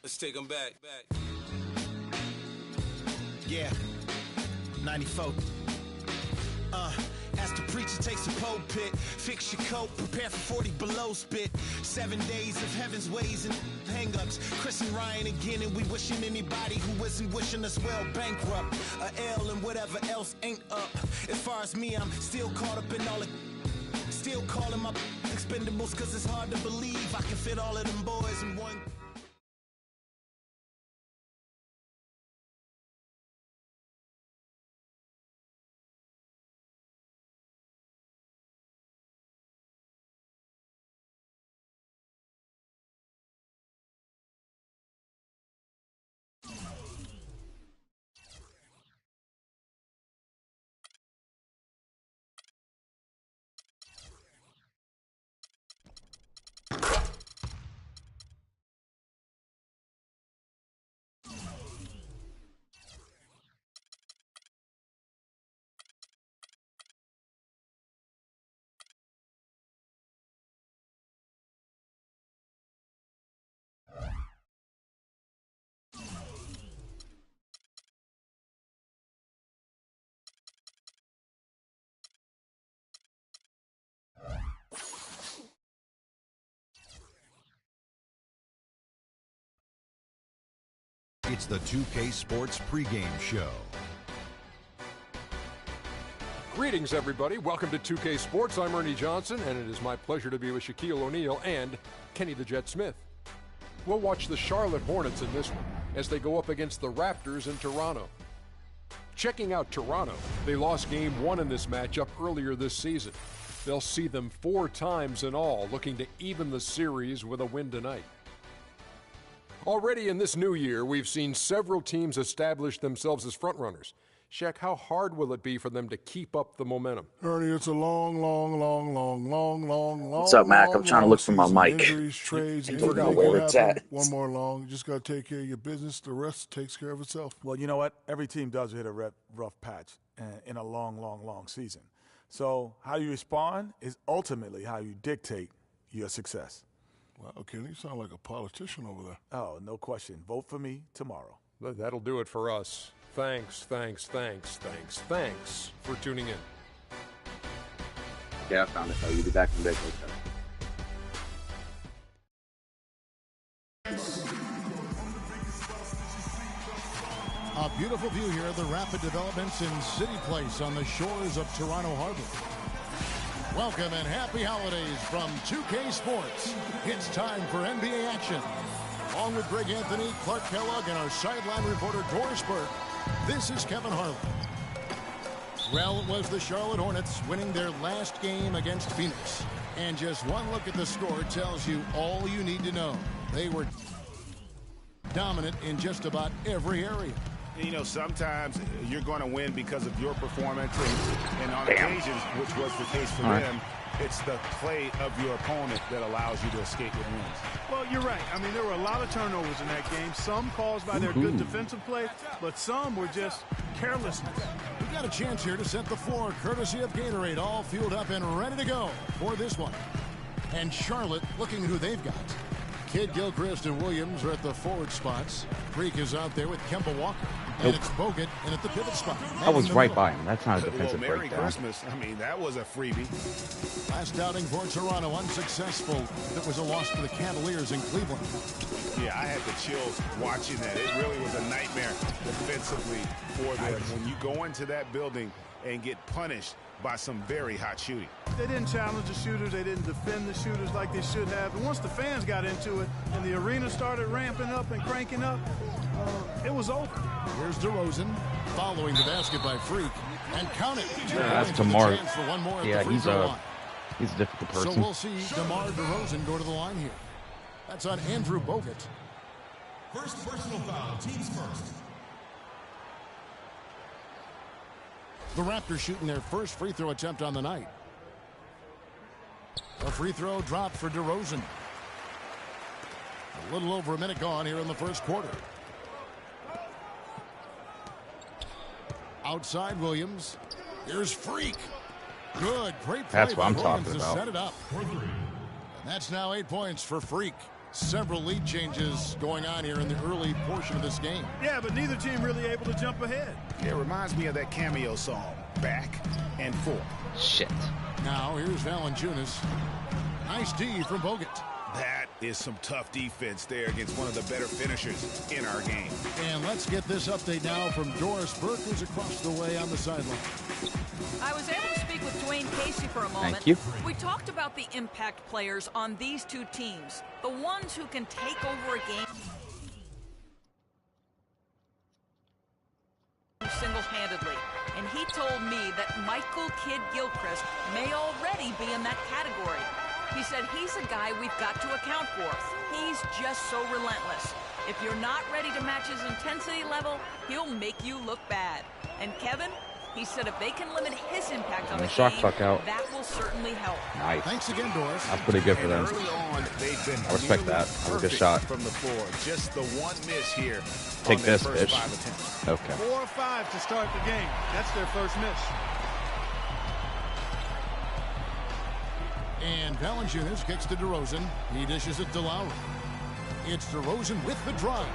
Let's take them back. Yeah, 94. As the preacher takes the pulpit, fix your coat, prepare for 40 below spit. 7 days of heaven's ways and hang-ups. Chris and Ryan again, and we wishing anybody who isn't wishing us well bankrupt. A L and whatever else ain't up. As far as me, I'm still caught up in all it. Still calling my expendables, cause it's hard to believe I can fit all of them boys in one. It's the 2K Sports pregame show. Greetings, everybody. Welcome to 2K Sports. I'm Ernie Johnson, and it is my pleasure to be with Shaquille O'Neal and Kenny the Jet Smith. We'll watch the Charlotte Hornets in this one as they go up against the Raptors in Toronto. Checking out Toronto, they lost Game 1 in this matchup earlier this season. They'll see them 4 times in all, looking to even the series with a win tonight. Already in this new year, we've seen several teams establish themselves as frontrunners. Shaq, how hard will it be for them to keep up the momentum? Ernie, it's a long. What's up, Mac? I'm trying to look for my mic. Injuries, trades, I don't know where it's at. One more long. You just got to take care of your business. The rest takes care of itself. Well, you know what? Every team does hit a rough patch in a long season. So how you respond is ultimately how you dictate your success. Wow, Kenny, you sound like a politician over there. Oh, no question. Vote for me tomorrow. That'll do it for us. Thanks for tuning in. Yeah, I found it. You'll be back in bed. A beautiful view here of the rapid developments in City Place on the shores of Toronto Harbor. Welcome and happy holidays from 2K Sports. It's time for NBA action. Along with Greg Anthony, Clark Kellogg, and our sideline reporter Doris Burke, this is Kevin Harlan. Well, it was the Charlotte Hornets winning their last game against Phoenix. And just one look at the score tells you all you need to know. They were dominant in just about every area. You know, sometimes you're going to win because of your performance, and on occasions, which was the case for them, it's the play of your opponent that allows you to escape with wins. Well, you're right. I mean, there were a lot of turnovers in that game, some caused by their good defensive play, but some were just carelessness. We got a chance here to set the floor, courtesy of Gatorade, all fueled up and ready to go for this one. And Charlotte looking at who they've got. Kidd, Gilchrist, and Williams are at the forward spots. Freak is out there with Kemba Walker. And it's Bogut in at the pivot spot. That was right by him. That's not a defensive Merry breakdown. Christmas. I mean, that was a freebie. Last outing for Toronto, unsuccessful. That was a loss to the Cavaliers in Cleveland. Yeah, I had the chills watching that. It really was a nightmare defensively for them. When you go into that building and get punished by some very hot shooting. They didn't challenge the shooters. They didn't defend the shooters like they should have. And once the fans got into it and the arena started ramping up and cranking up, it was over. Here's DeRozan following the basket by Freak. And count it. That's DeMar. For one more Yeah, he's a difficult person. So we'll see DeMar DeRozan go to the line here. That's on Andrew Bogut. First personal foul. Teams first. The Raptors shooting their first free throw attempt on the night. A free throw dropped for DeRozan. A little over a minute gone here in the first quarter. Outside Williams. Here's Freak. Good. Great play. That's what I'm talking to about. set it up. And that's now 8 points for Freak. Several lead changes going on here in the early portion of this game. Yeah, but neither team really able to jump ahead. It reminds me of that Cameo song, Back and Forth. Shit. Now here's Valanciunas. Nice D from Bogut. That is some tough defense there against one of the better finishers in our game. And let's get this update now from Doris Burke, who's across the way on the sideline. I was able to speak with Dwayne Casey for a moment. Thank you. We talked about the impact players on these two teams, the ones who can take over a game single-handedly. And he told me that Michael Kidd-Gilchrist may already be in that category. He said he's a guy we've got to account for. He's just so relentless. If you're not ready to match his intensity level, he'll make you look bad. And Kevin, he said if they can limit his impact on the shock game, tuck out. that will certainly help. Nice. Thanks again, Doris. That's pretty good for them. Early on, they've been I respect that. That was a good shot. from the floor. Just the one miss here. Take on their this, first bitch. 5 attempts. Okay. 4 or 5 to start the game. That's their first miss. And Valanciunas kicks to DeRozan. He dishes it to Lowry. It's DeRozan with the drive.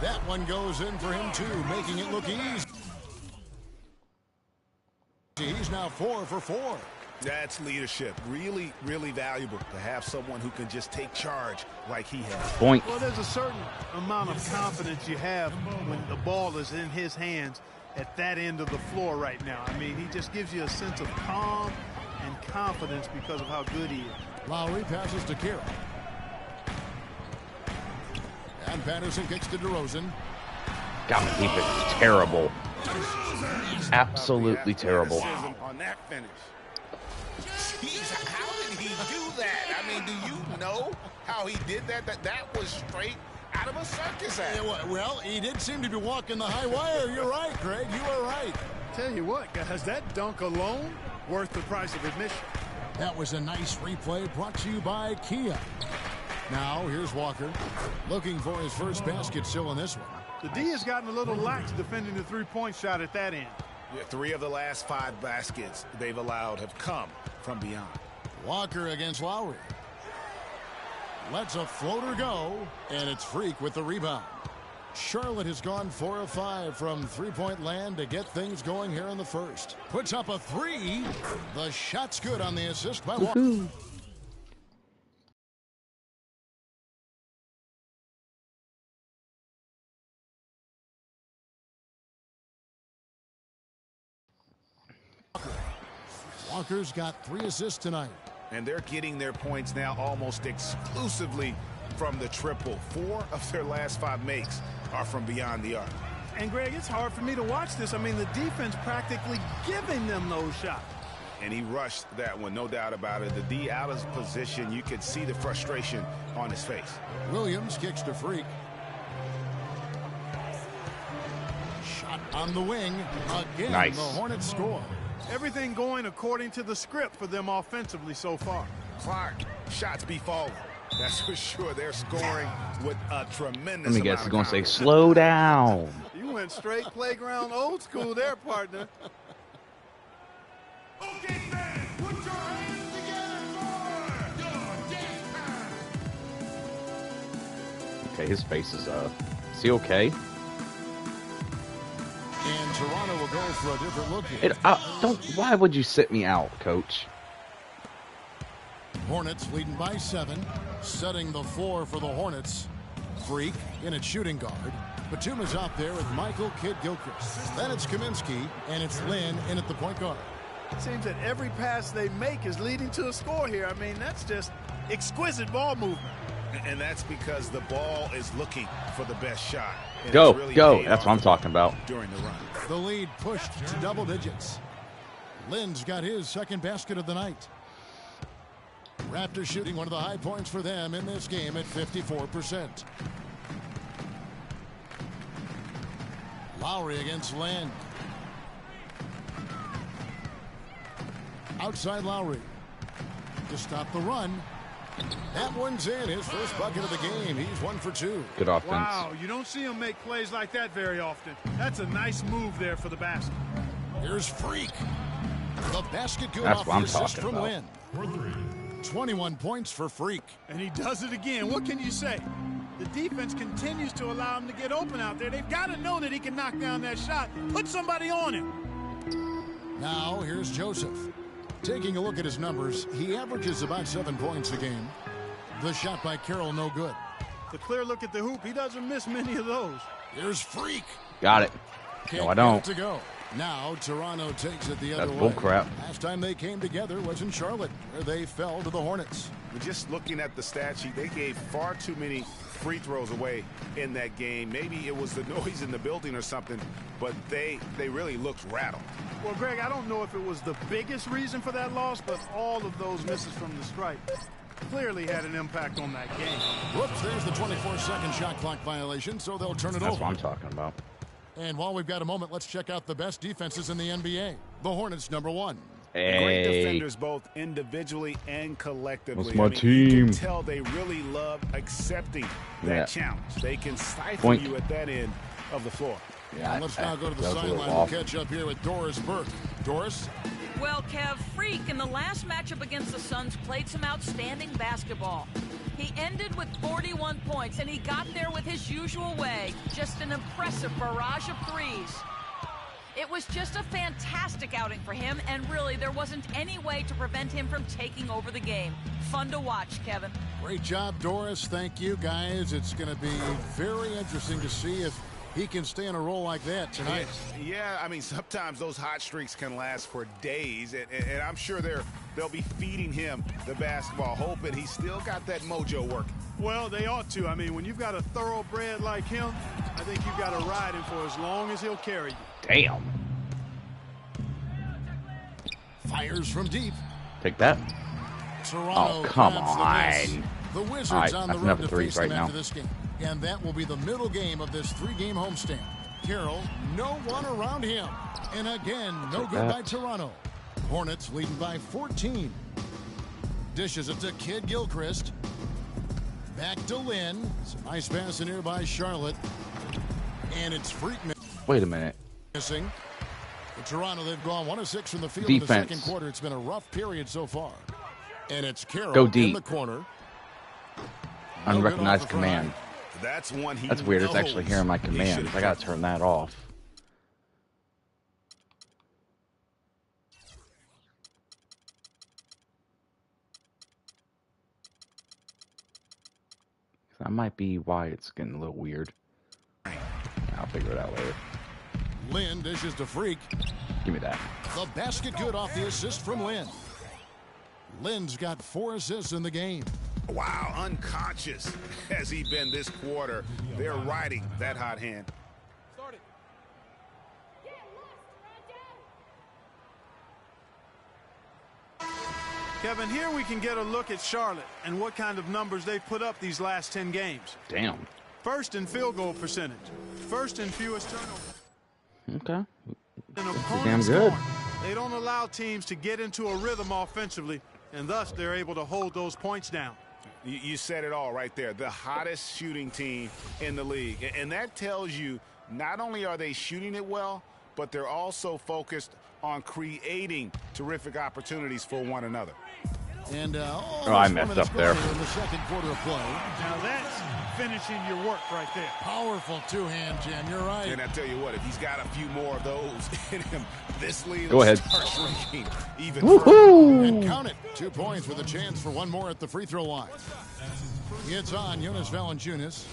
That one goes in for him, too, making it look easy. He's now 4 for 4. That's leadership. Really, really valuable to have someone who can just take charge like he has. Point. Well, there's a certain amount of confidence you have when the ball is in his hands at that end of the floor right now. I mean, he just gives you a sense of calm and confidence because of how good he is. Lowry passes to Kira. And Patterson kicks to DeRozan. God, defense is terrible. Absolutely terrible. On that finish. Jeez, how did he do that? I mean, do you know how he did that? That was straight out of a circus act. Yeah, well, he did seem to be walking the high wire. You're right, Greg. You are right. Tell you what, guys, that dunk alone worth the price of admission. That was a nice replay brought to you by Kia. Now, here's Walker looking for his first basket still in this one. The D has gotten a little lax defending the three-point shot at that end. Yeah, 3 of the last 5 baskets they've allowed have come from beyond. Walker against Lowry. Lets a floater go, and it's Freak with the rebound. Charlotte has gone 4 of 5 from three-point land to get things going here in the first. Puts up a 3. The shot's good on the assist by Walker. Walker's got 3 assists tonight. And they're getting their points now almost exclusively from the triple. 4 of their last 5 makes are from beyond the arc. And, Greg, it's hard for me to watch this. I mean, the defense practically giving them those shots. And he rushed that one, no doubt about it. The D out of position, you could see the frustration on his face. Williams kicks to Freak. Shot on the wing. Again, Nice. The Hornets score. Everything going according to the script for them offensively so far. Clark, shots be falling. That's for sure. They're scoring with a tremendous Let me guess, amount he's of going to say, confidence. slow down. You went straight playground old school there, partner. Okay, fans, put your hands together for your dance time. Okay, his face is, is he okay? And Toronto will go for a different look here. Why would you sit me out, coach? Hornets leading by 7. Setting the floor for the Hornets. Freak in at shooting guard. Batuma's out there with Michael Kidd-Gilchrist. Then it's Kaminsky, and it's Lynn in at the point guard. It seems that every pass they make is leading to a score here. I mean, that's just exquisite ball movement. And that's because the ball is looking for the best shot. And Go, it's really go. paid That's off what I'm talking about. during the run. The lead pushed to double digits. Lynn's got his second basket of the night. Raptors shooting one of the high points for them in this game at 54%. Lowry against Lynn. Outside Lowry to stop the run. That one's in. His first bucket of the game. He's 1 for 2. Good offense. Wow, you don't see him make plays like that very often. That's a nice move there for the basket. Here's Freak. The basket good That's off what I'm the assist talking from about. Lynn. For 3. 21 points for Freak. And he does it again. What can you say? The defense continues to allow him to get open out there. They've got to know that he can knock down that shot. Put somebody on him. Now here's Joseph. Taking a look at his numbers, he averages about 7 points a game. The shot by Carroll, no good. The clear look at the hoop, he doesn't miss many of those. Here's Freak. Got it. Can't No, I don't. get it to go. Now Toronto takes it the other That's way. bullcrap. Last time they came together was in Charlotte, where they fell to the Hornets. Just looking at the stat sheet, they gave far too many free throws away in that game. Maybe it was the noise in the building or something, but they really looked rattled. Well, Greg, I don't know if it was the biggest reason for that loss, but all of those misses from the stripe clearly had an impact on that game. Whoops, there's the 24-second shot clock violation, so they'll turn it That's over. what I'm talking about. And while we've got a moment, let's check out the best defenses in the NBA. The Hornets, number 1. Great Hey. defenders both individually and collectively. That's my You team. can tell they really love accepting that Yeah. challenge. They can stifle Point. you at that end of the floor. Yeah, And let's now go to the that was a little sideline. We'll off. catch up here with Doris Burke. Doris? Well, Kev, Freak in the last matchup against the Suns played some outstanding basketball. He ended with 41 points, and he got there with his usual way. Just an impressive barrage of threes. It was just a fantastic outing for him, and really, there wasn't any way to prevent him from taking over the game. Fun to watch, Kevin. Great job, Doris. Thank you, guys. It's going to be very interesting to see if he can stay in a role like that tonight. Yeah, I mean, sometimes those hot streaks can last for days, and I'm sure they'll be feeding him the basketball, hoping he's still got that mojo working. Well, they ought to. I mean, when you've got a thoroughbred like him, I think you've got to ride him for as long as he'll carry you. Damn. Fires from deep. Take that. Toronto Oh, come grabs the miss. on. The Wizards All right, on the that's road enough to threes face right them now. after this game. And that will be the middle game of this 3-game homestand. Carroll, no one around him. And again, no Take good that. by Toronto. Hornets leading by 14. Dishes it to Kid Gilchrist. Back to Lynn. It's a nice pass in here by Charlotte. And it's Freak Wait a minute. missing. For Toronto, they've gone 1 of 6 from the field Defense. in the second quarter. It's been a rough period so far. And it's Carroll Go in deep. the corner. Unrecognized offer for command. That's one he That's weird. It's actually knows hearing my he commands. should've I gotta turn that off. That might be why it's getting a little weird. I'll figure it out later. Lynn dishes to Freak. Give me that. The basket good off the assist from Lynn. Lynn's got 4 assists in the game. Wow, unconscious has he been this quarter. They're riding that hot hand. Kevin, here we can get a look at Charlotte and what kind of numbers they've put up these last 10 games. Damn. First in field goal percentage. First in fewest turnovers. Okay. An damn opponent's good. corner. They don't allow teams to get into a rhythm offensively, and thus they're able to hold those points down. You said it all right there. The hottest shooting team in the league. And that tells you not only are they shooting it well, but they're also focused on creating terrific opportunities for one another. And I messed up there. In the second quarter of play. Now that's finishing your work right there. Powerful two-hand jam. You're right. And I tell you what, if he's got a few more of those in him, this lead Go will ahead. start shrinking even further. And count it. 2 points with a chance for one more at the free throw line. It's on Jonas Valanciunas.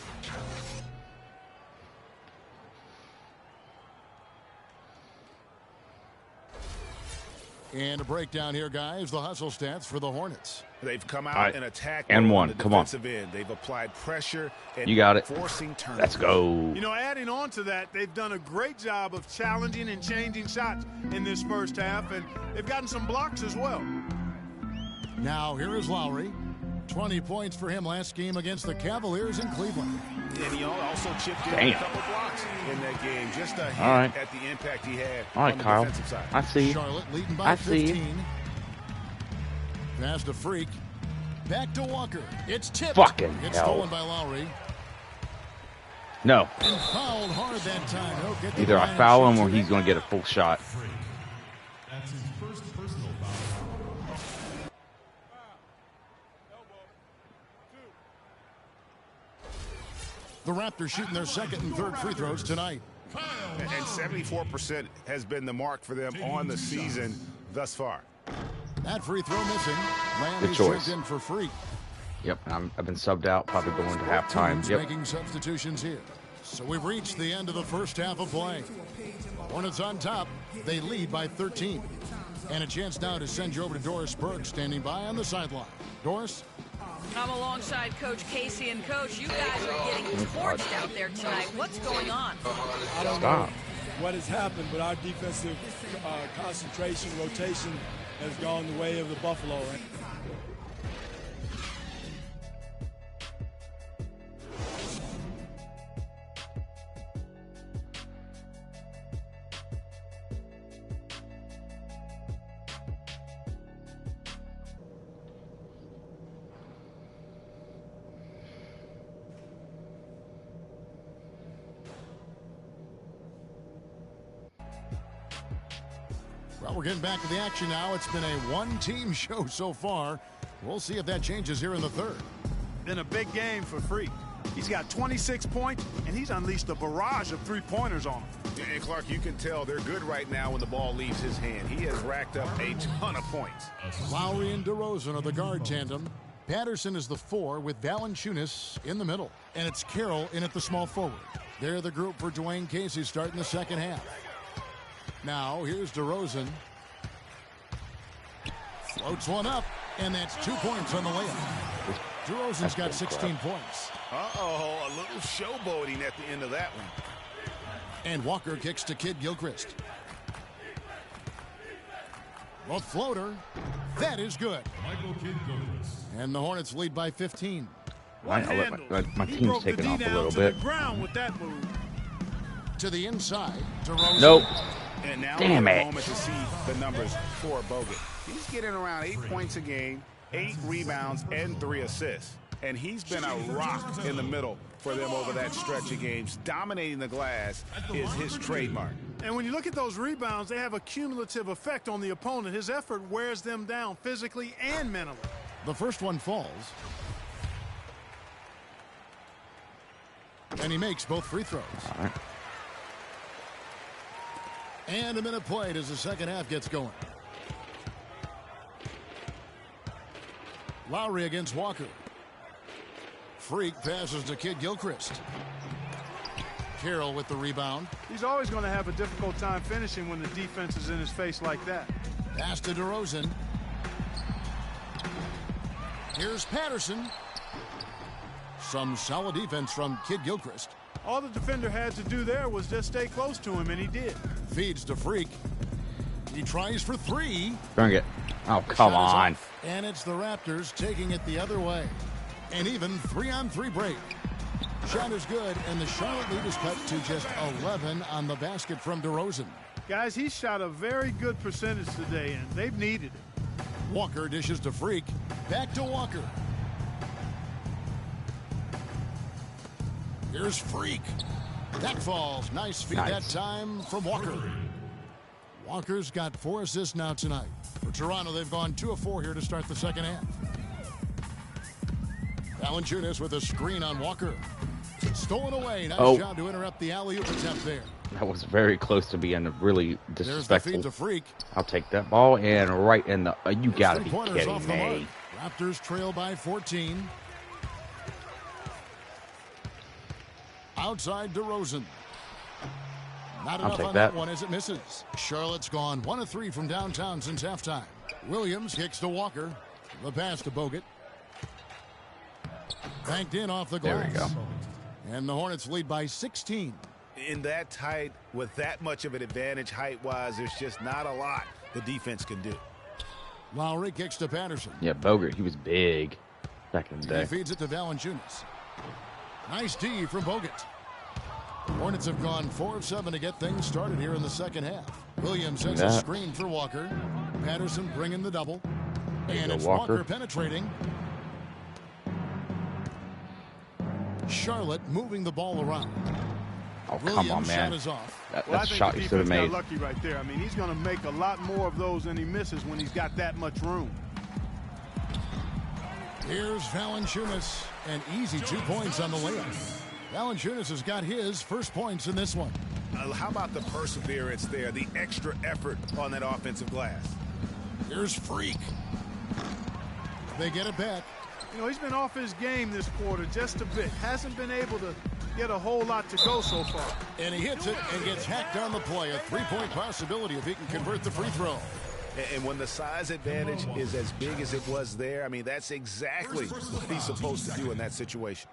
And a breakdown here, guys. The hustle stats for the Hornets. They've come out All right. and attacked And on one. the Come on. defensive end. They've applied pressure and You got it. forcing turnovers. Let's go. You know, adding on to that, they've done a great job of challenging and changing shots in this first half, and they've gotten some blocks as well. Now here is Lowry. 20 points for him last game against the Cavaliers in Cleveland. And he also chipped in Damn. a couple blocks in that game. Just a hint All right. at the impact he had All right, on the Kyle. defensive side. I see you. Charlotte leading by I see 15. you. Pass to Freak. Back to Walker. It's tipped. Fucking It's hell. stolen by Lowry. No. And fouled hard that time. He'll get to Either the I line and foul him shoot or two. he's going to get a full shot. That's his first personal foul. The Raptors shooting their second and third free throws tonight. And 74% has been the mark for them on the season thus far. That free throw missing. Lamb Good is choice. checked in for free. Yep, I've been subbed out, probably going to halftime. Teams Yep. making substitutions here. So we've reached the end of the first half of play. Hornets on top. They lead by 13. And a chance now to send you over to Doris Burke, standing by on the sideline. Doris? I'm alongside Coach Casey, and Coach, you guys are getting torched out there tonight. What's going on? I don't know what has happened, but our defensive concentration, rotation has gone the way of the Buffalo. Well, we're getting back to the action now. It's been a one-team show so far. We'll see if that changes here in the third. Been a big game for Freak. He's got 26 points, and he's unleashed a barrage of three-pointers on him. And Clark, you can tell they're good right now when the ball leaves his hand. He has racked up a ton of points. Lowry and DeRozan are the guard tandem. Patterson is the 4 with Valanciunas in the middle. And it's Carroll in at the small forward. They're the group for Dwayne Casey starting the second half. Now, here's DeRozan. Floats one up, and that's 2 points on the layup. DeRozan's got 16 points. Uh-oh, a little showboating at the end of that one. And Walker kicks to Kid Gilchrist. The floater. That is good. And the Hornets lead by 15. I'll let my team's taking off a little bit. With that move. To the inside. DeRozan. Nope. And now Damn we have it. a moment to see the numbers for Bogut. He's getting around 8 points a game, 8 rebounds, and 3 assists. And he's been a rock in the middle for them over that stretch of games. Dominating the glass is his trademark. And when you look at those rebounds, they have a cumulative effect on the opponent. His effort wears them down physically and mentally. The first one falls. And he makes both free throws. All right. And a minute played as the second half gets going. Lowry against Walker. Freak passes to Kid Gilchrist. Carroll with the rebound. He's always going to have a difficult time finishing when the defense is in his face like that. Pass to DeRozan. Here's Patterson. Some solid defense from Kid Gilchrist. All the defender had to do there was just stay close to him, and he did. Feeds to Freak. He tries for 3. Bring it. Oh, come on. And it's the Raptors taking it the other way. An even 3-on-3 break. Shot is good, and the Charlotte lead is cut to just 11 on the basket from DeRozan. Guys, he shot a very good percentage today, and they've needed it. Walker dishes to Freak. Back to Walker. Here's Freak. That falls. Nice feed that time from Walker. Walker's got 4 assists now tonight. For Toronto, they've gone 2 of 4 here to start the second half. Valanciunas with a screen on Walker. Stolen away. Nice job to interrupt the alley-oop attempt there. That was very close to being really There's the feed disrespectful. to Freak. I'll take that ball and right in the. You gotta be Three-pointers kidding off the mark. me. Raptors trail by 14. Outside DeRozan. Not I'll enough take on that. one as it misses. Charlotte's gone 1 of 3 from downtown since halftime. Williams kicks to Walker. The pass to Bogut. Banked in off the glass. There we go. And the Hornets lead by 16. In that tight, with that much of an advantage height-wise, there's just not a lot the defense can do. Lowry kicks to Patterson. Yeah, Bogut, he was big back in the He day. feeds it to Valanciunas. Nice D from Bogut. Hornets have gone 4 of 7 to get things started here in the second half. Williams sends a screen for Walker. Patterson bringing the double. And it's Walker penetrating. Charlotte moving the ball around. Oh, Williams come on, man. shot is off. That's Well, I a think shot the you should have defense made. got lucky right there. I mean, he's going to make a lot more of those than he misses when he's got that much room. Here's Valanciunas. An easy 2 points on the layup. Valanciunas has got his first points in this one. How about the perseverance there, the extra effort on that offensive glass? Here's Freak. They get it back. You know, he's been off his game this quarter just a bit. Hasn't been able to get a whole lot to go so far. And he hits it and gets hacked on the play. A three-point possibility if he can convert the free throw. And when the size advantage is as big as it was there, I mean, that's exactly what he's supposed to do in that situation.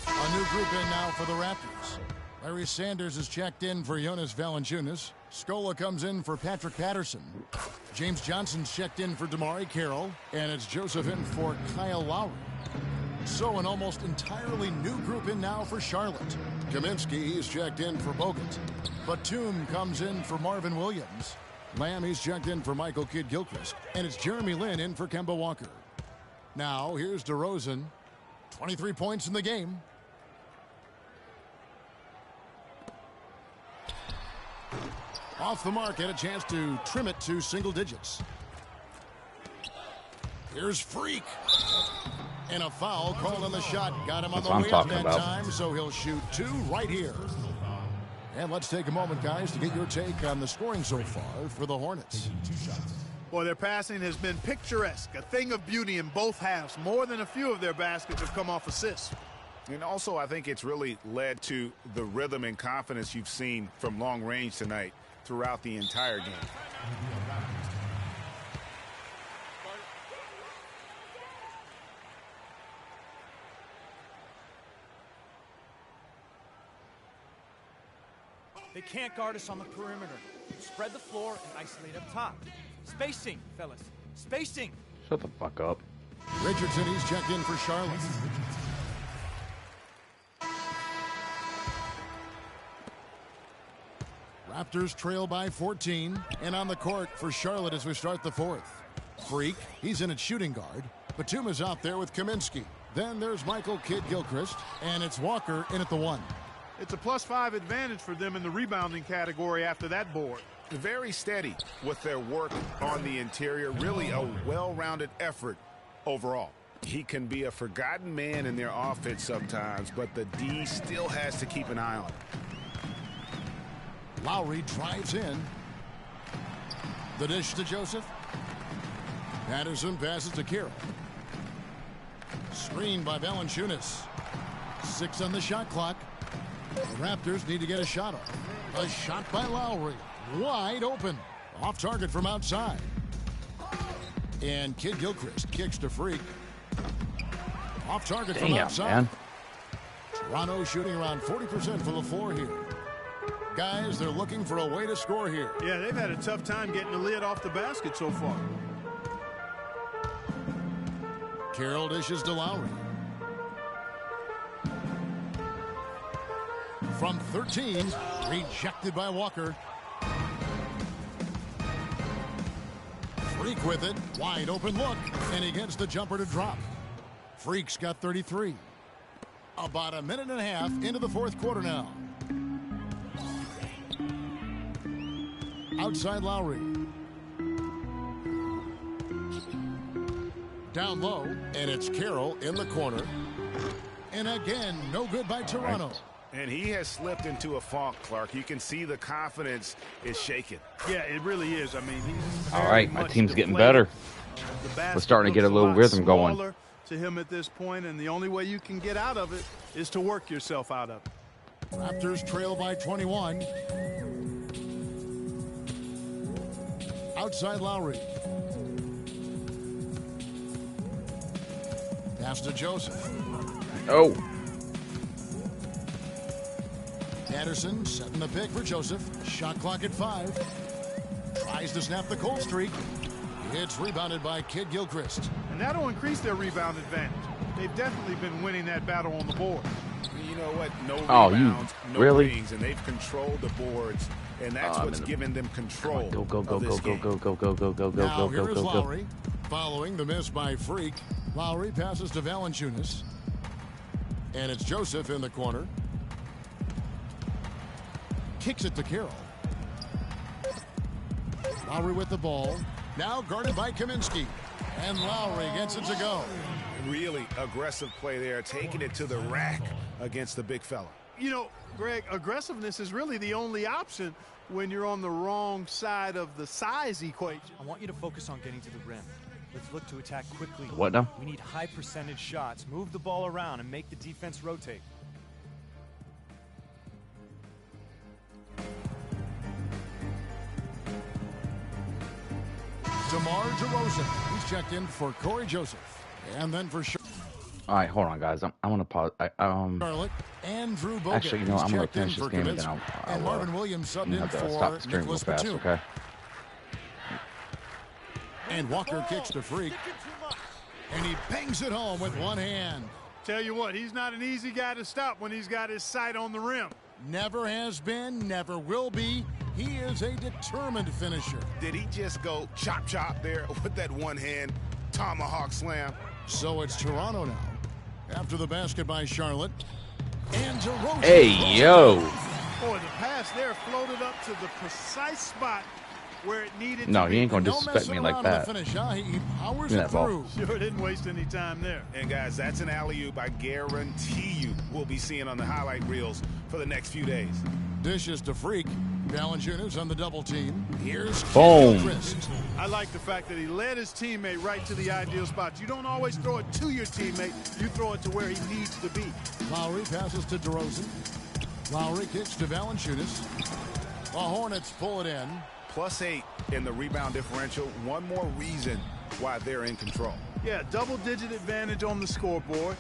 A new group in now for the Raptors. Larry Sanders is checked in for Jonas Valanciunas. Scola comes in for Patrick Patterson. James Johnson's checked in for DeMarre Carroll. And it's Joseph in for Kyle Lowry. So an almost entirely new group in now for Charlotte. Kaminsky, he's checked in for Bogut. Batum comes in for Marvin Williams. Lamb, he's checked in for Michael Kidd-Gilchrist. And it's Jeremy Lin in for Kemba Walker. Now, here's DeRozan. 23 points in the game. Off the mark, had a chance to trim it to single digits. Here's Freak. And a foul called on the shot. Got him on the way up that time, so he'll shoot two right here. And let's take a moment, guys, to get your take on the scoring so far for the Hornets. Boy, their passing has been picturesque, a thing of beauty in both halves. More than a few of their baskets have come off assists. And also, I think it's really led to the rhythm and confidence you've seen from long range tonight throughout the entire game. They can't guard us on the perimeter. Spread the floor and isolate up top. Spacing, fellas. Spacing. Shut the fuck up. Richardson, he's checked in for Charlotte. Raptors trail by 14. And on the court for Charlotte as we start the fourth. Freak, he's in at shooting guard. Batum is out there with Kaminsky. Then there's Michael Kidd-Gilchrist. And it's Walker in at the one. It's a +5 advantage for them in the rebounding category after that board. Very steady with their work on the interior. Really a well-rounded effort overall. He can be a forgotten man in their offense sometimes, but the D still has to keep an eye on him. Lowry drives in. The dish to Joseph. Patterson passes to Carroll. Screened by Valanciunas. 6 on the shot clock. The Raptors need to get a shot off. A shot by Lowry. Wide open. Off target from outside. And Kidd-Gilchrist kicks to Freak. Off target from outside. Man. Toronto shooting around 40% from the floor here. Guys, they're looking for a way to score here. Yeah, they've had a tough time getting the lid off the basket so far. Carroll dishes to Lowry. From 13, rejected by Walker. Freak with it, wide open look, and he gets the jumper to drop. Freak's got 33. About a minute and a half into the fourth quarter now. Outside Lowry. Down low, and it's Carroll in the corner. And again, no good by Toronto. And he has slipped into a funk, Clark. You can see the confidence is shaken. Yeah, it really is. I mean, he's all right, my team's getting better. We're starting to get a little rhythm going. To him at this point, and the only way you can get out of it is to work yourself out of it. Raptors trail by 21. Outside Lowry. Pass to Joseph. Oh. Patterson setting the pick for Joseph. Shot clock at 5. Tries to snap the cold streak. It's rebounded by Kidd-Gilchrist. And that'll increase their rebound advantage. They've definitely been winning that battle on the board. You know what? No rebounds, no really? rings, and they've controlled the boards, and that's what's given them control. Go. Now here is Lowry. Following the miss by Freak, Lowry passes to Valanciunas. And it's Joseph in the corner. Kicks it to Carroll. Lowry with the ball. Now guarded by Kaminsky. And Lowry gets it to go. Really aggressive play there, taking it to the rack against the big fella. You know, Greg, aggressiveness is really the only option when you're on the wrong side of the size equation. I want you to focus on getting to the rim. Let's look to attack quickly. What now? We need high percentage shots. Move the ball around and make the defense rotate. DeMar DeRozan. He's checked in for Corey Joseph. And then for All right, hold on, guys. I'm gonna pause. Charlotte, Andrew Bogut. Actually, you know, I'm gonna finish this game and then and Marvin Williams subbed in have to for stop the stream real Nicholas fast, Batum. okay? And Walker kicks to Freak. And he bangs it home with one hand. Tell you what, he's not an easy guy to stop when he's got his sight on the rim. Never has been, never will be. He is a determined finisher. Did he just go chop chop there with that one hand tomahawk slam? So it's Toronto now. After the basket by Charlotte. And DeRozan. Hey, yo. Boy, the pass there floated up to the precise spot where it needed No, to he be. ain't gonna disrespect me like that. Finish. He powers Give me it that ball. through. Sure didn't waste any time there. And guys, that's an alley-oop I guarantee you we'll be seeing on the highlight reels for the next few days. Dishes to Freak. Valanciunas on the double team. Here's Boom. Gilchrist. I like the fact that he led his teammate right to the ideal spot. You don't always throw it to your teammate. You throw it to where he needs to be. Lowry passes to DeRozan. Lowry kicks to Valanciunas. The Hornets pull it in. +8 in the rebound differential. One more reason why they're in control. Yeah, double-digit advantage on the scoreboard.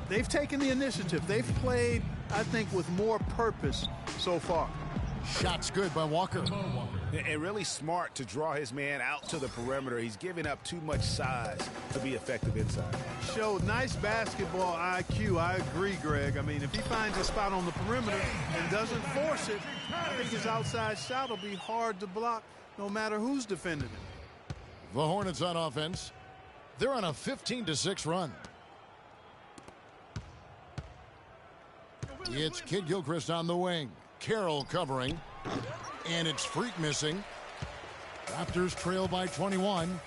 They've taken the initiative. They've played, I think, with more purpose so far. Shots good by Walker. And really smart to draw his man out to the perimeter. He's giving up too much size to be effective inside. Showed nice basketball IQ. I agree, Greg. I mean, if he finds a spot on the perimeter and doesn't force it, I think his outside shot will be hard to block no matter who's defending it. The Hornets on offense. They're on a 15-6 run. It's Kid Gilchrist on the wing. Carroll covering. And it's Freak missing. Raptors trail by 21.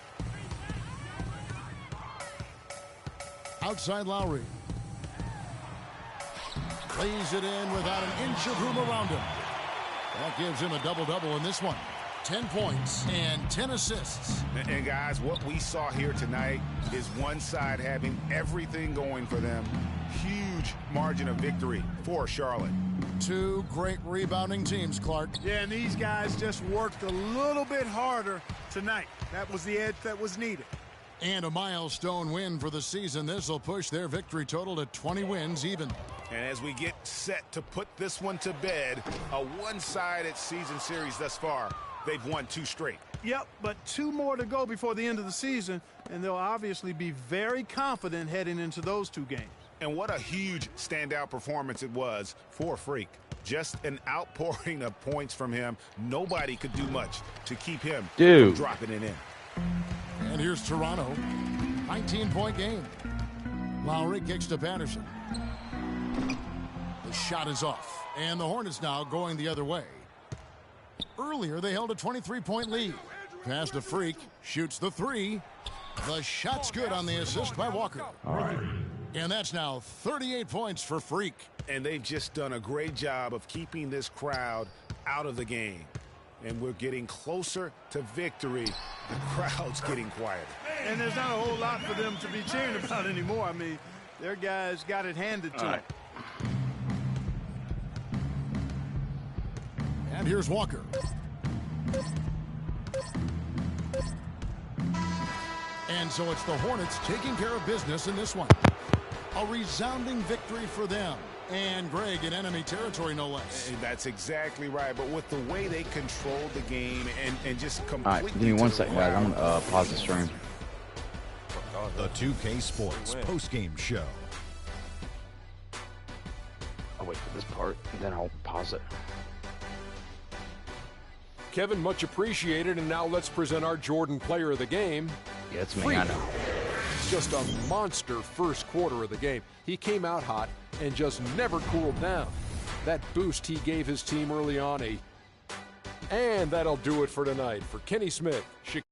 Outside Lowry. Plays it in without an inch of room around him. That gives him a double-double in this one. 10 points and 10 assists. And guys, what we saw here tonight is one side having everything going for them. Huge margin of victory for Charlotte. Two great rebounding teams, Clark. Yeah, and these guys just worked a little bit harder tonight. That was the edge that was needed. And a milestone win for the season. This will push their victory total to 20 wins even. And as we get set to put this one to bed, a one-sided season series thus far. They've won 2 straight. Yep, but 2 more to go before the end of the season, and they'll obviously be very confident heading into those 2 games. And what a huge standout performance it was for Freak. Just an outpouring of points from him. Nobody could do much to keep him from dropping it in. And here's Toronto. 19-point game. Lowry kicks to Patterson. The shot is off. And the Hornets now going the other way. Earlier, they held a 23-point lead. Pass to Freak. Shoots the 3. The shot's good on the assist by Walker. All right. And that's now 38 points for Freak. And they've just done a great job of keeping this crowd out of the game. And we're getting closer to victory. The crowd's getting quieter. And there's not a whole lot for them to be cheering about anymore. I mean, their guys got it handed to them. And here's Walker. And so it's the Hornets taking care of business in this one. A resounding victory for them. And Greg in enemy territory, no less. And that's exactly right. But with the way they controlled the game and just completely... All right, give me 1 second, guys. I'm going to pause the stream. The 2K Sports postgame show. I'll wait for this part, and then I'll pause it. Kevin, much appreciated, and now let's present our Jordan player of the game. Yeah, it's me, Freak. I know. Just a monster first quarter of the game. He came out hot and just never cooled down. That boost he gave his team early on, and that'll do it for tonight. For Kenny Smith, Chicago.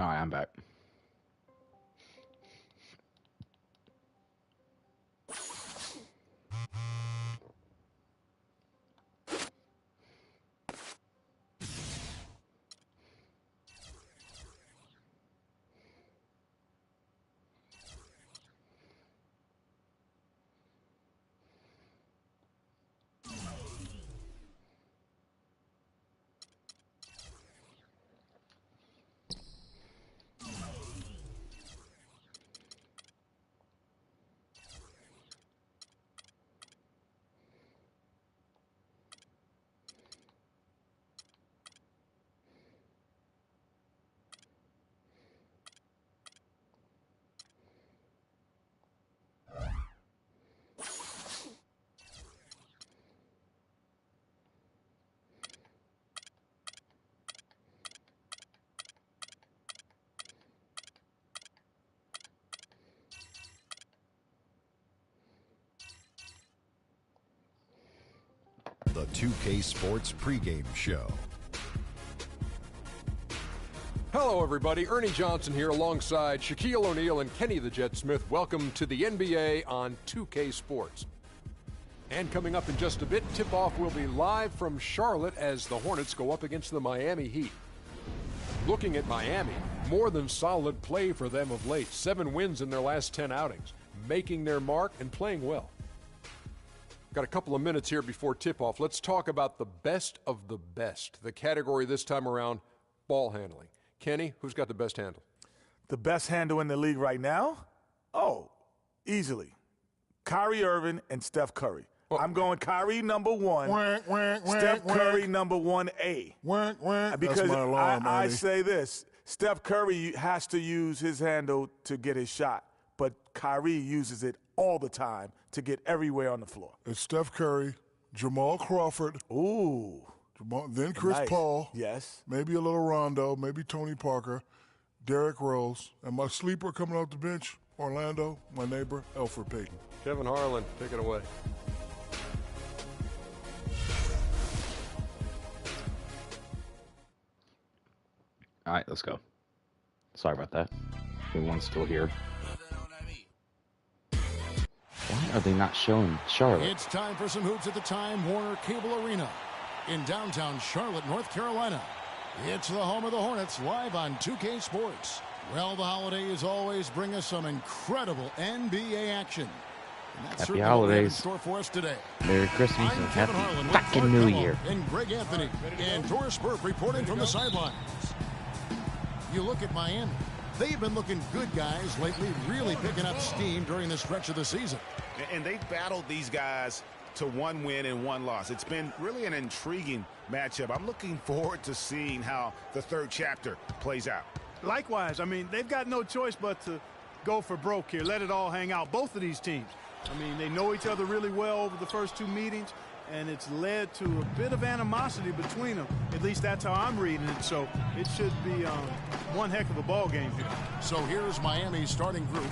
right, I'm back. The 2K Sports pregame show. Hello, everybody. Ernie Johnson here alongside Shaquille O'Neal and Kenny the Jet Smith. Welcome to the NBA on 2K Sports. And coming up in just a bit, tip-off will be live from Charlotte as the Hornets go up against the Miami Heat. Looking at Miami, more than solid play for them of late. 7 wins in their last 10 outings, making their mark and playing well. Got a couple of minutes here before tip-off. Let's talk about the best of the best. The category this time around, ball handling. Kenny, who's got the best handle? The best handle in the league right now? Oh, easily. Kyrie Irving and Steph Curry. Well, I'm going Kyrie number 1, Steph Curry number 1A. Because I say this, Steph Curry has to use his handle to get his shot, but Kyrie uses it all the time to get everywhere on the floor. It's Steph Curry, Jamal Crawford. Ooh. Then Chris Paul. Yes. Maybe a little Rondo, maybe Tony Parker, Derrick Rose, and my sleeper coming off the bench, Orlando, my neighbor, Elfrid Payton. Kevin Harlan, take it away. All right, let's go. Sorry about that. Everyone's still here. Why are they not showing Charlotte? It's time for some hoops at the Time Warner Cable Arena in downtown Charlotte, North Carolina. It's the home of the Hornets, live on 2K Sports. Well, the holidays always bring us some incredible NBA action. And that's Happy holidays. In store for us today. Merry Christmas and Happy fucking New Year. And Greg Anthony and Doris Burke reporting from the sidelines. You look at Miami. They've been looking good, guys, lately, really picking up steam during the stretch of the season. And they've battled these guys to 1 win and 1 loss. It's been really an intriguing matchup. I'm looking forward to seeing how the third chapter plays out. Likewise, I mean, they've got no choice but to go for broke here. Let it all hang out. Both of these teams. I mean, they know each other really well over the first 2 meetings, and it's led to a bit of animosity between them. At least that's how I'm reading it. So it should be one heck of a ball game here. So here's Miami's starting group.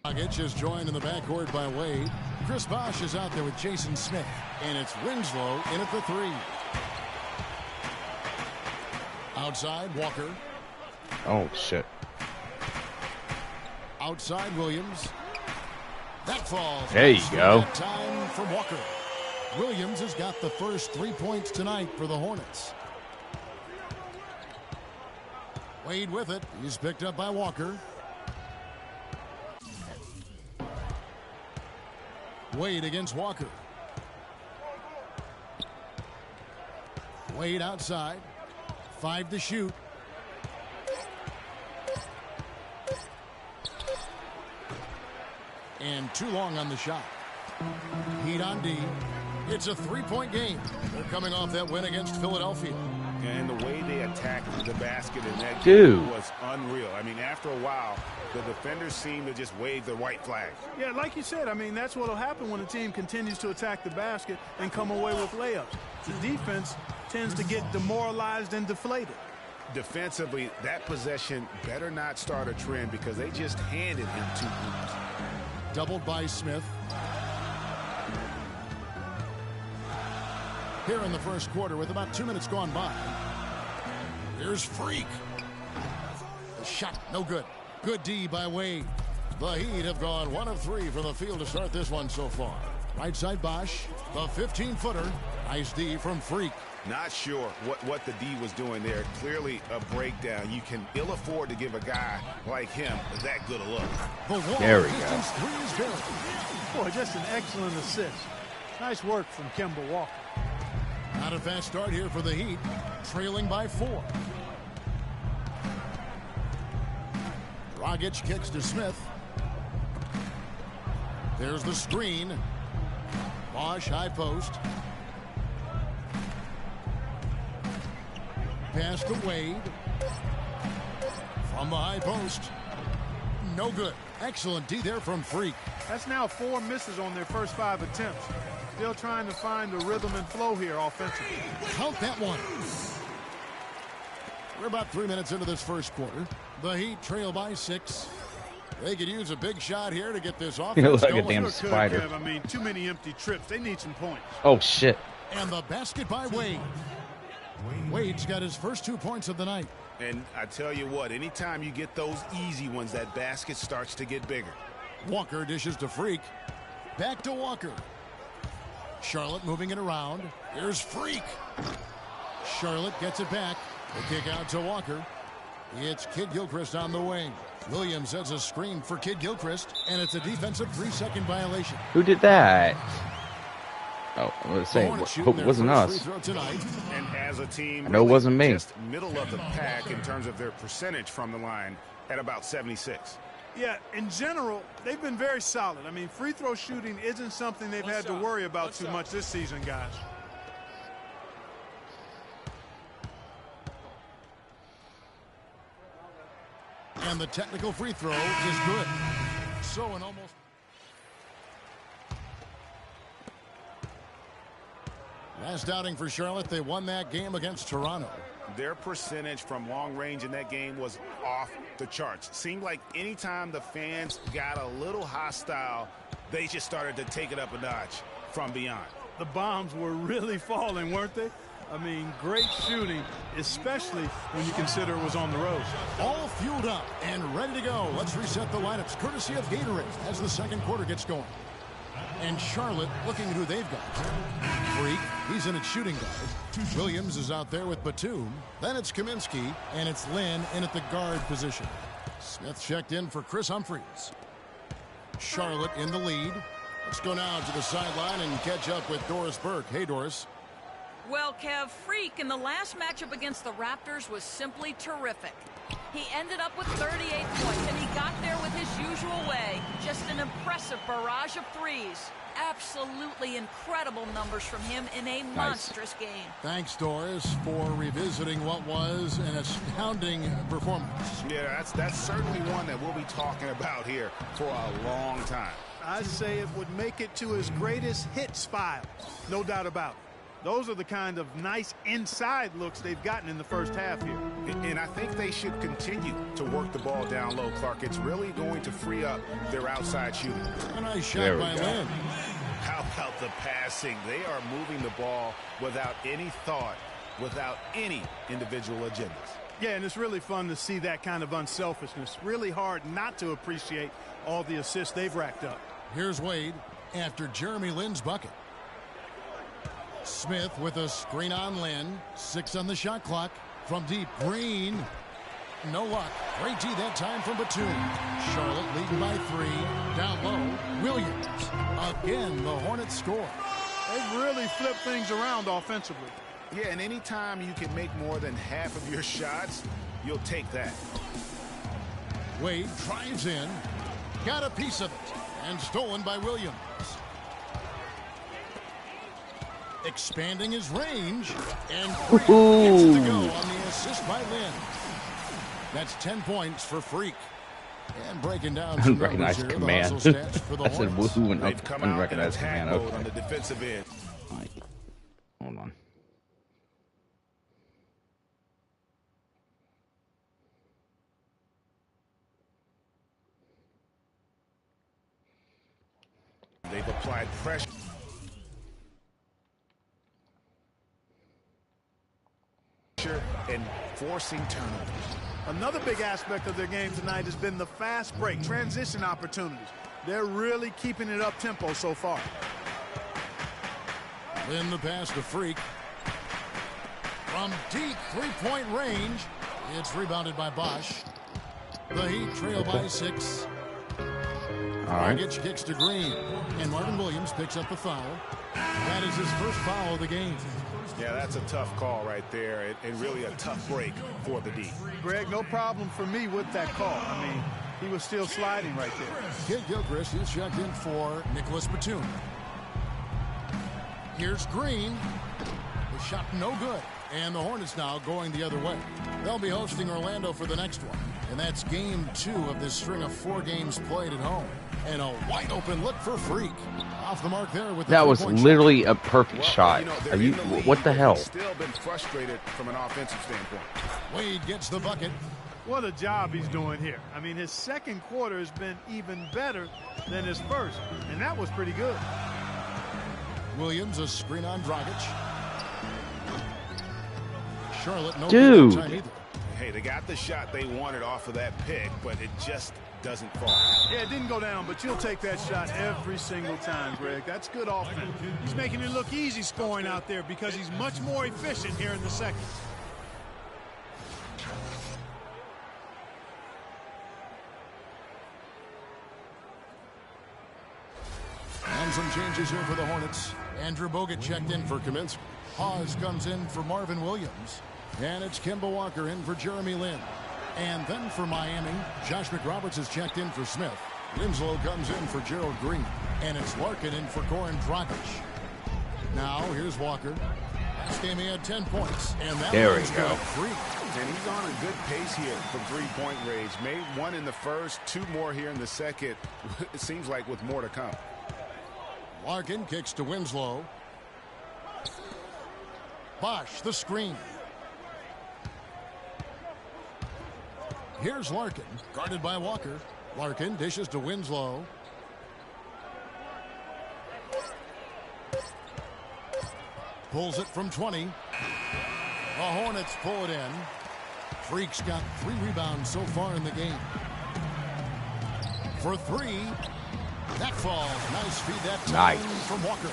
Dragic is joined in the backcourt by Wade. Chris Bosh is out there with Jason Smith. And it's Winslow in at the 3. Outside, Walker. Oh, shit. Outside, Williams. That falls. There you go. Time from Walker. Williams has got the first 3 points tonight for the Hornets. Wade with it. He's picked up by Walker. Wade against Walker. Wade outside. 5 to shoot. And too long on the shot. Heat on D. It's a 3-point game. They're coming off that win against Philadelphia. And the way they attacked the basket in that Dude. game was unreal. I mean, after a while, the defenders seemed to just wave the white flag. Yeah, like you said, I mean, that's what will happen when a team continues to attack the basket and come away with layups. The defense tends to get demoralized and deflated. Defensively, that possession better not start a trend because they just handed him 2 points. Doubled by Smith. Here in the first quarter with about 2 minutes gone by. Here's Freak. The shot, no good. Good D by Wade. The Heat have gone 1 of 3 from the field to start this one so far. Right side Bosch, the 15-footer. Nice D from Freak. Not sure what the D was doing there. Clearly a breakdown. You can ill afford to give a guy like him that good a look. There we go. Boy, just an excellent assist. Nice work from Kemba Walker. Not a fast start here for the Heat, trailing by 4. Dragic kicks to Smith. There's the screen. Bosch high post. Pass to Wade. From the high post. No good. Excellent D there from Freak. That's now 4 misses on their first 5 attempts. Still trying to find the rhythm and flow here offensively. Count that one. We're about 3 minutes into this first quarter. The Heat trail by 6. They could use a big shot here to get this offense like going. a damn spider. I mean, too many empty trips. They need some points. Oh, shit. And the basket by Wade. Wade's got his first 2 points of the night. And I tell you what, anytime you get those easy ones, that basket starts to get bigger. Walker dishes to Freak. Back to Walker. Charlotte moving it around. Here's Freak. Charlotte gets it back. The kick out to Walker. It's Kid Gilchrist on the wing. Williams sets a screen for Kid Gilchrist, and it's a defensive 3-second violation. Who did that? Oh, I was saying, hope it wasn't us. And as a team, I know it wasn't me. Just middle of the pack in terms of their percentage from the line at about 76. Yeah, in general, they've been very solid. I mean, free throw shooting isn't something they've had to worry about too much this season, guys. And the technical free throw is good. So an almost... Last outing for Charlotte, they won that game against Toronto. Their percentage from long range in that game was off the charts. Seemed like anytime the fans got a little hostile, they just started to take it up a notch from beyond. The bombs were really falling, weren't they? I mean, great shooting, especially when you consider it was on the road. All fueled up and ready to go. Let's reset the lineups, courtesy of Gatorade, as the second quarter gets going. And Charlotte looking at who they've got. Freak, he's in at shooting guard. Williams is out there with Batum. Then it's Kaminsky, and it's Lynn in at the guard position. Smith checked in for Chris Humphries. Charlotte in the lead. Let's go now to the sideline and catch up with Doris Burke. Hey, Doris. Well, Kev, Freak in the last matchup against the Raptors was simply terrific. He ended up with 38 points, and he got there with his usual way. Just an impressive barrage of threes. Absolutely incredible numbers from him in a monstrous game. Thanks, Doris, for revisiting what was an astounding performance. Yeah, that's certainly one that we'll be talking about here for a long time. I'd say it would make it to his greatest hits file. No doubt about it. Those are the kind of nice inside looks they've gotten in the first half here. And I think they should continue to work the ball down low, Clark. It's really going to free up their outside shooting. A nice shot by Lynn. How about the passing? They are moving the ball without any thought, without any individual agendas. Yeah, and it's really fun to see that kind of unselfishness. Really hard not to appreciate all the assists they've racked up. Here's Wade after Jeremy Lin's bucket. Smith with a screen on Lynn. 6 on the shot clock. From deep, Green. No luck. Great D that time from Batum. Charlotte leading by 3. Down low, Williams. Again, the Hornets score. They've really flipped things around offensively. Yeah, and anytime you can make more than half of your shots, you'll take that. Wade drives in. Got a piece of it. And stolen by Williams. Expanding his range, and Freak gets it to go on the assist by Lynn. That's 10 points for Freak. And breaking down some numbers here, the hustle stats for the I said Hornets. woohoo and They've come out in unrecognized attack command. mode on the Okay. defensive end. Hold on. They've applied pressure. and forcing turnovers. Another big aspect of their game tonight has been the fast break, transition opportunities. They're really keeping it up tempo so far. In the pass to Freak. From deep three-point range, it's rebounded by Bosch. The Heat trail by 6. Dragic kicks to Green, and Marvin Williams picks up the foul. That is his first foul of the game. Yeah, that's a tough call right there, and really a tough break for the D. Greg, no problem for me with that call. I mean, he was still sliding right there. Kidd-Gilchrist is checked in for Nicholas Batum. Here's Green. The shot no good. And the Hornets now going the other way. They'll be hosting Orlando for the next one. And that's game 2 of this string of 4 games played at home. And a wide open look for Freak. Off the mark there with the that was literally a perfect shot. You know, Are you? What the hell? Still been frustrated from an offensive standpoint. Wade gets the bucket. What a job he's doing here. I mean, his second quarter has been even better than his first. And that was pretty good. Williams, a screen on Dragic. Charlotte, no dude. Time either. Hey, they got the shot they wanted off of that pick, but it just doesn't fall. Yeah, it didn't go down, but you'll take that shot every single time, Greg. That's good offense. He's making it look easy scoring out there because he's much more efficient here in the second. And some changes here for the Hornets. Andrew Bogut checked in for Kaminsky. Hawes comes in for Marvin Williams. And it's Kemba Walker in for Jeremy Lin. And then for Miami, Josh McRoberts is checked in for Smith. Winslow comes in for Gerald Green. And it's Larkin in for Goran Dragic. Now, here's Walker. Last game he had 10 points. And that there we go. And he's on a good pace here from three-point range. Made 1 in the first, 2 more here in the second. It seems like with more to come. Larkin kicks to Winslow. Bosch, the screen. Here's Larkin, guarded by Walker. Larkin dishes to Winslow. Pulls it from 20. The Hornets pull it in. Freak's got 3 rebounds so far in the game. For 3. That falls. Nice feed that time from Walker.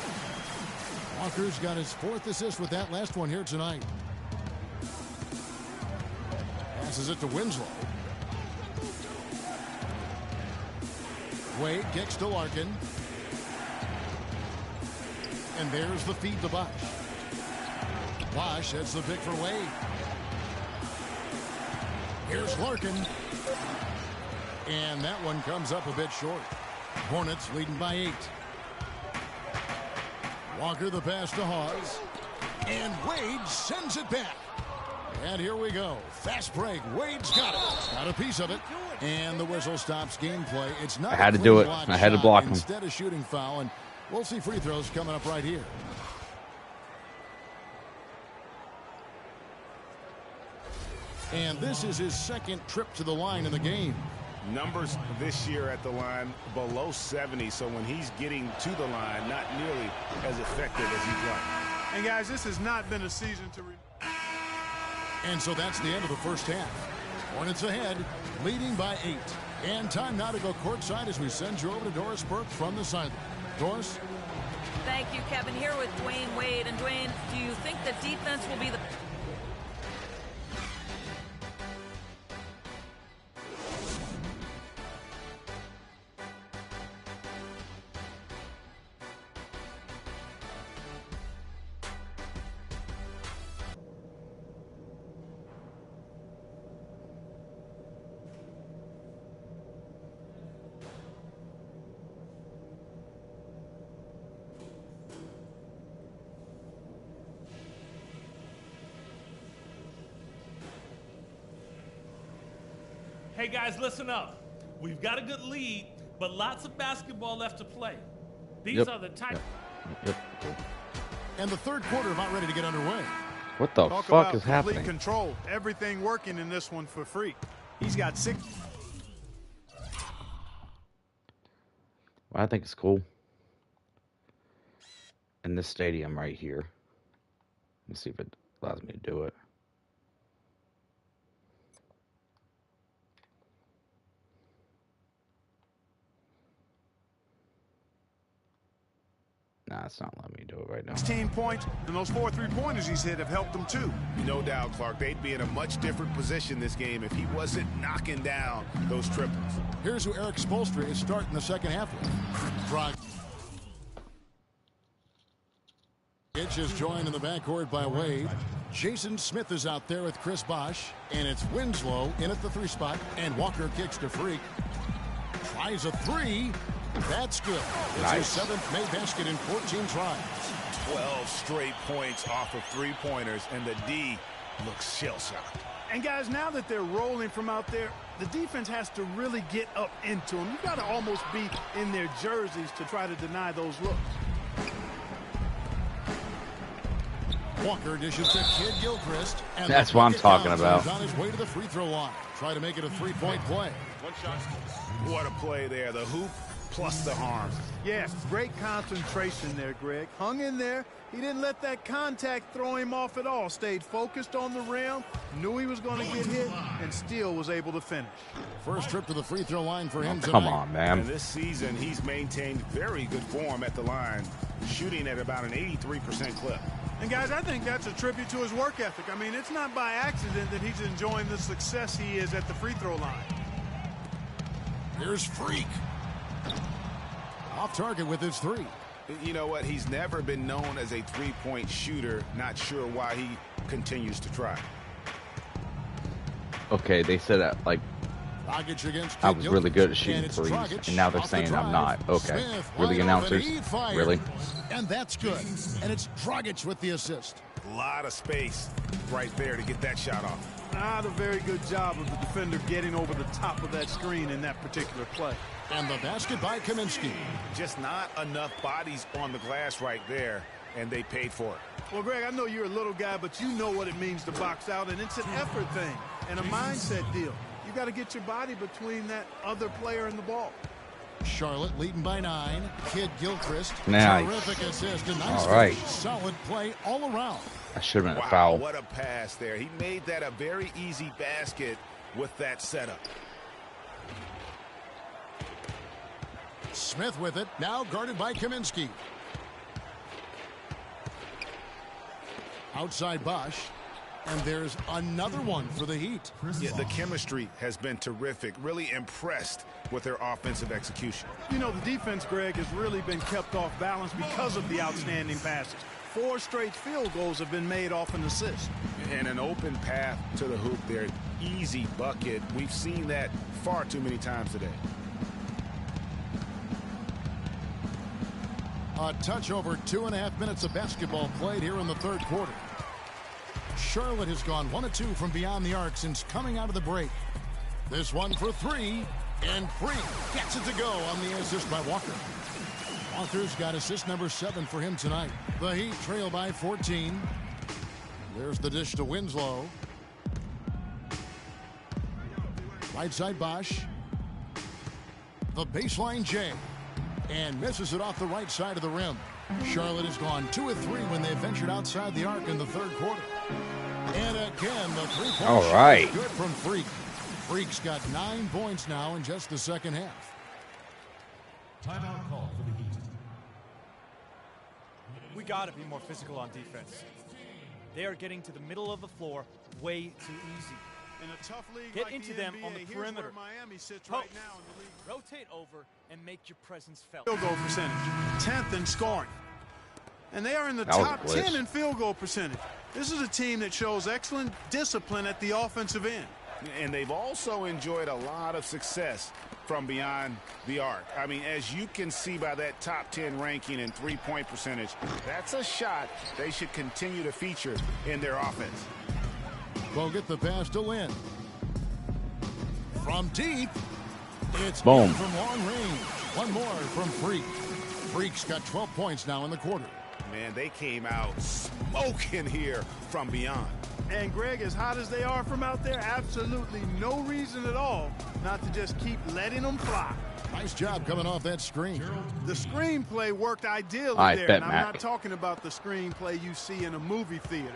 Walker's got his 4th assist with that last one here tonight. Passes it to Winslow. Wade kicks to Larkin. And there's the feed to Bosch. Bosch hits the pick for Wade. Here's Larkin. And that one comes up a bit short. Hornets leading by 8. Walker the pass to Hawes. And Wade sends it back. And here we go. Fast break. Wade's got it. Got a piece of it. And the whistle stops gameplay. It's not I had to do it. I had to block him. Instead of shooting foul. And we'll see free throws coming up right here. And this is his 2nd trip to the line in the game. Numbers this year at the line below 70, so when he's getting to the line, not nearly as effective as he'd like. And guys, this has not been a season to... And so that's the end of the first half. Hornets ahead, leading by 8. And time now to go courtside as we send you over to Doris Burke from the sideline. Doris? Thank you, Kevin. Here with Dwayne Wade. And Dwayne, do you think the defense will be the... Hey guys, listen up. We've got a good lead, but lots of basketball left to play. These are the type. And the third quarter about ready to get underway. What the Talk fuck about is happening? complete control. Everything working in this one for Freak. He's got 6. Well, I think it's cool. In this stadium right here. Let's see if it allows me to do it. Nah, it's not letting me do it right now. 16 points, and those 4 3-pointers he's hit have helped him too. No doubt, Clark. They'd be in a much different position this game if he wasn't knocking down those triples. Here's who Eric Spoelstra is starting the second half with. Dragic is joined in the backcourt by Wade. Jason Smith is out there with Chris Bosh. And it's Winslow in at the 3 spot. And Walker kicks to Freak. Tries a 3. That's good. It's his 7th made basket in 14 tries. 12 straight points off of 3-pointers, and the D looks shell-shocked. And guys, now that they're rolling from out there, the defense has to really get up into them. You've got to almost be in their jerseys to try to deny those looks. Walker dishes to Kid Gilchrist. And that's what I'm talking about. He's on his way to the free throw line. Try to make it a 3-point play. One shot. What a play there. The hoop plus the harm. Yes, great concentration there, Greg. Hung in there. He didn't let that contact throw him off at all. Stayed focused on the rim, knew he was going to get hit, and still was able to finish. First trip to the free throw line for him tonight. Come on, man. And this season, he's maintained very good form at the line, shooting at about an 83% clip. And, guys, I think that's a tribute to his work ethic. I mean, it's not by accident that he's enjoying the success he is at the free throw line. Here's Freak. Off target with his 3. You know what? He's never been known as a 3-point shooter. Not sure why he continues to try. Okay, they said that, like, I was really good at shooting threes, and now they're saying I'm not. Okay. Really, announcers? Really? And that's good. And it's Dragic with the assist. A lot of space right there to get that shot off. Not a very good job of the defender getting over the top of that screen in that particular play. And the basket by Kaminsky. Just not enough bodies on the glass right there, and they paid for it. Well, Greg, I know you're a little guy, but you know what it means to box out, and it's an effort thing and a mindset deal. You got to get your body between that other player and the ball. Charlotte leading by 9. Kid Gilchrist. Nice. Terrific assist. A nice all right. Solid play all around. That should have been a foul. What a pass there. He made that a very easy basket with that setup. Smith with it. Now guarded by Kaminsky. Outside Bosh. And there's another one for the Heat. Yeah, the chemistry has been terrific. Really impressed with their offensive execution. You know, the defense, Greg, has really been kept off balance because of the outstanding passes. 4 straight field goals have been made off an assist. And an open path to the hoop there. Easy bucket. We've seen that far too many times today. A touch over 2.5 minutes of basketball played here in the third quarter. Charlotte has gone 1 of 2 from beyond the arc since coming out of the break. This one for 3, and Freak gets it to go on the assist by Walker. Walker's got assist number 7 for him tonight. The Heat trail by 14. There's the dish to Winslow. Right side Bosh. The baseline Jay. And misses it off the right side of the rim. Charlotte has gone 2 of 3 when they ventured outside the arc in the third quarter. And again, the 3-point all right. shot good from Freak. Freak's got 9 points now in just the second half. Timeout call for the Heat. We got to be more physical on defense. They are getting to the middle of the floor way too easy. In a tough league Get like into the them NBA, on the perimeter. Miami sits Post. right now in the league. Rotate over and make your presence felt. Field goal percentage, 10th in scoring. And they are in the That was a top blitz. 10 in field goal percentage. This is a team that shows excellent discipline at the offensive end. And they've also enjoyed a lot of success from beyond the arc. I mean, as you can see by that top 10 ranking and 3-point percentage, that's a shot they should continue to feature in their offense. Bogut the pass to Lynn. From deep, it's boom. From long range. One more from Freak. Freak's got 12 points now in the quarter. Man, they came out smoking here from beyond. And, Greg, as hot as they are from out there, absolutely no reason at all not to just keep letting them fly. Nice job coming off that screen. The screenplay worked ideally I there. bet, And I'm Matt. not talking about the screenplay you see in a movie theater.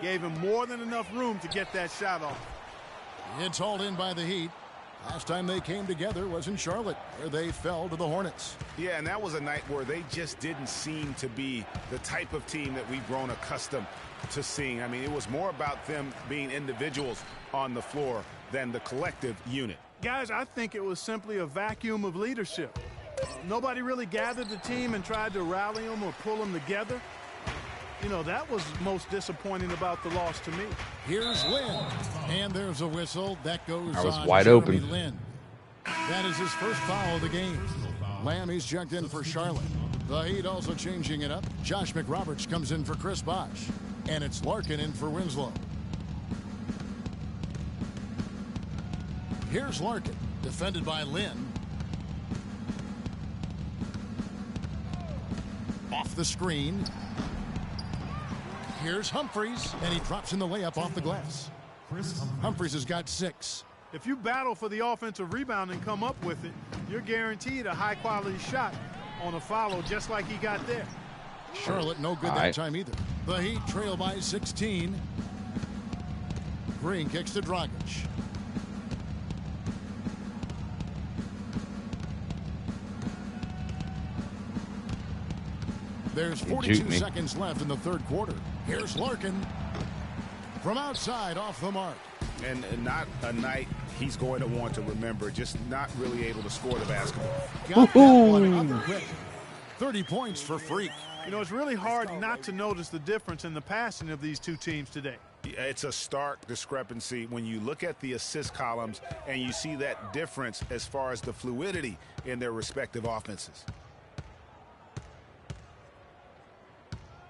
Gave him more than enough room to get that shot off. It's hauled in by the Heat. Last time they came together was in Charlotte, where they fell to the Hornets. Yeah, and that was a night where they just didn't seem to be the type of team that we've grown accustomed to seeing. I mean, it was more about them being individuals on the floor than the collective unit. Guys, I think it was simply a vacuum of leadership. Nobody really gathered the team and tried to rally them or pull them together. You know, that was most disappointing about the loss to me. Here's Lin, and there's a whistle. That goes I was on wide Jeremy open. Lin. That is his first foul of the game. Lamb, he's checked in for Charlotte. The Heat also changing it up. Josh McRoberts comes in for Chris Bosh. And it's Larkin in for Winslow. Here's Larkin, defended by Lin. Off the screen. Here's Humphries, and he drops in the layup off the glass. Humphries has got 6. If you battle for the offensive rebound and come up with it, you're guaranteed a high-quality shot on a follow just like he got there. Charlotte no good that time either. The Heat trail by 16. Green kicks to Dragic. There's 42 seconds left in the third quarter. Here's Larkin from outside off the mark. And not a night he's going to want to remember, just not really able to score the basketball. Got that one up quick. 30 points for Freak. You know, it's really hard not to notice the difference in the passing of these two teams today. It's a stark discrepancy when you look at the assist columns and you see that difference as far as the fluidity in their respective offenses.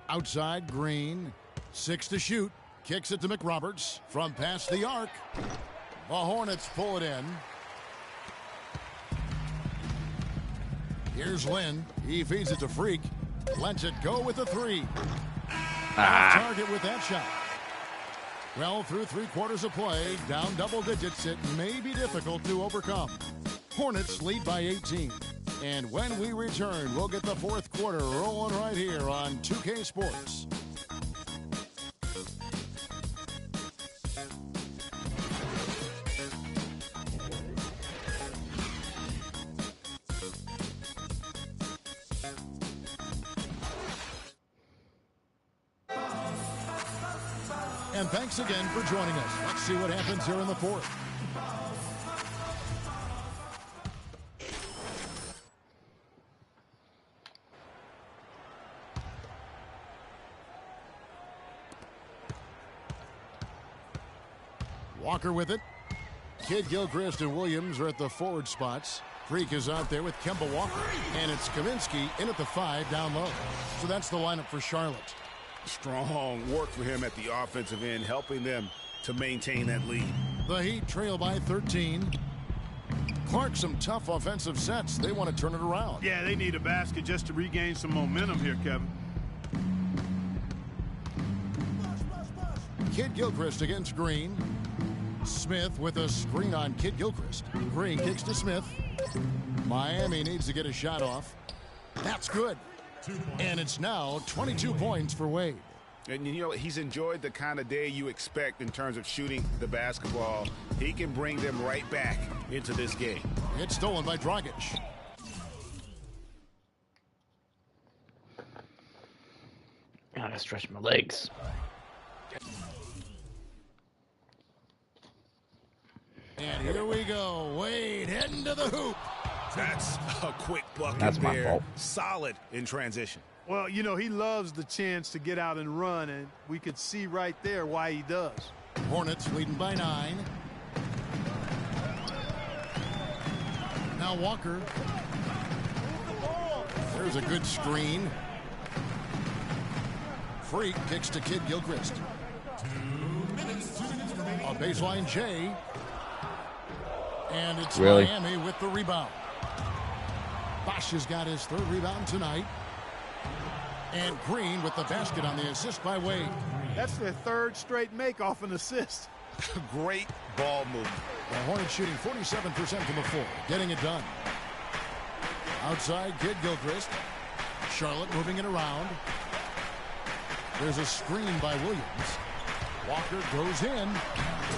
Outside, Green. 6 to shoot. Kicks it to McRoberts from past the arc. The Hornets pull it in. Here's Lin. He feeds it to Freak. Lets it go with a 3. Off target with that shot. Well, through 3 quarters of play, down double digits, it may be difficult to overcome. Hornets lead by 18. And when we return, we'll get the fourth quarter rolling right here on 2K Sports. And thanks again for joining us. Let's see what happens here in the fourth. Walker with it. Kid Gilchrist and Williams are at the forward spots. Freak is out there with Kemba Walker. And it's Kaminsky in at the 5 down low. So that's the lineup for Charlotte. Strong work for him at the offensive end, helping them to maintain that lead. The Heat trail by 13. Clark, some tough offensive sets. They want to turn it around. Yeah, they need a basket just to regain some momentum here, Kevin. Kid Gilchrist against Green. Smith with a screen on Kid Gilchrist. Green kicks to Smith. Miami needs to get a shot off. That's good. And it's now 22 points for Wade. And, you know, he's enjoyed the kind of day you expect in terms of shooting the basketball. He can bring them right back into this game. It's stolen by Dragic. Gotta stretch my legs. And here we go. Wade heading to the hoop. That's a quick bucket. That's my there. fault. Solid in transition. Well, you know, he loves the chance to get out and run, and we could see right there why he does. Hornets leading by 9. Now Walker. There's a good screen. Freak kicks to Kid Gilchrist. A baseline J. And it's Miami with the rebound. Bosh has got his 3rd rebound tonight. And Green with the basket on the assist by Wade. That's their 3rd straight make off an assist. Great ball movement. The Hornets shooting 47% from the floor, getting it done. Outside, Kid Gilchrist. Charlotte moving it around. There's a screen by Williams. Walker goes in,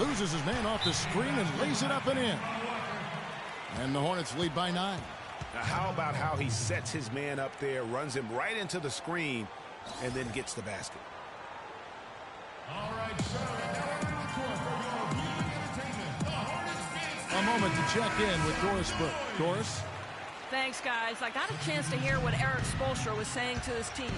loses his man off the screen and lays it up and in. And the Hornets lead by 9. Now, how about how he sets his man up there, runs him right into the screen, and then gets the basket? All right, sir. And now we're in the court for your viewing entertainment. The Hornets fans. A moment to check in with Doris Burke. Doris? Thanks, guys. I got a chance to hear what Eric Spoelstra was saying to his team.